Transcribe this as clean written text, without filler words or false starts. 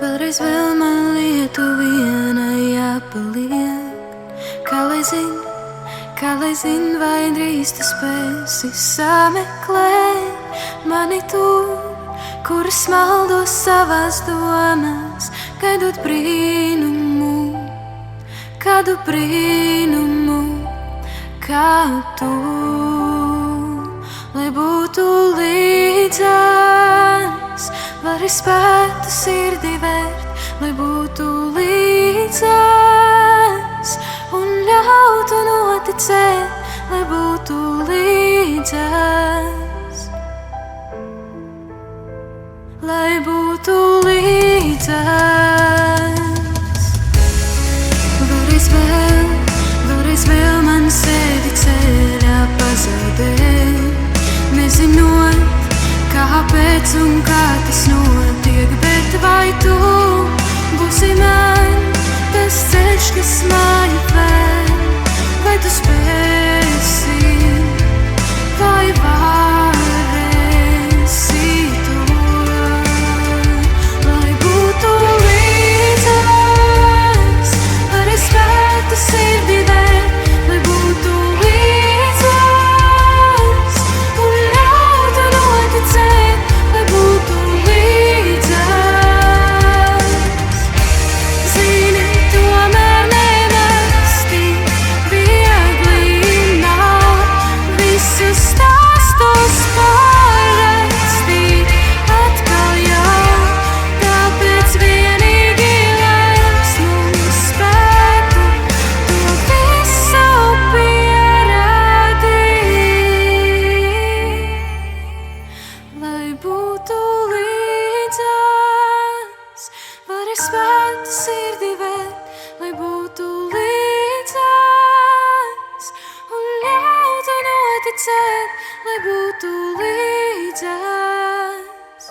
Vēl man lietu vienai jāpaliek. Kā lai zin, vai drīz tu spēsi sameklēt mani tur, kur es maldos savās domās, gaidot brīnumu, kādu brīnumu, kā tu, lai būtu līdzās, vari spētu sirdi vērt, lai būtu līdzās un ļautu noticēt, lai būtu līdzās, lai būtu līdzās. Vēlreiz vēl man sevi ceļā pazaudēt, nezinot, kāpēc un kā tas notiek, bet vai tu būsi man tas ceļš, kas mani ved, vai tu spēsi, vai varēsi to, lai būtu līdzās, lai es spētu sirdi vērt, lai būtu līdzās un ļautu noticēt, lai būtu līdzās. Zini, tomēr nemaz tik viegli nav visus stāstus pārrakstīt atkal jau, tāpēc vienīgi laiks mums spētu to visu pierādīt, lai būtu līdzās, vari spētu sirdi vērt, lai būtu līdzās un ļautu noticēt, lai būtu līdzās.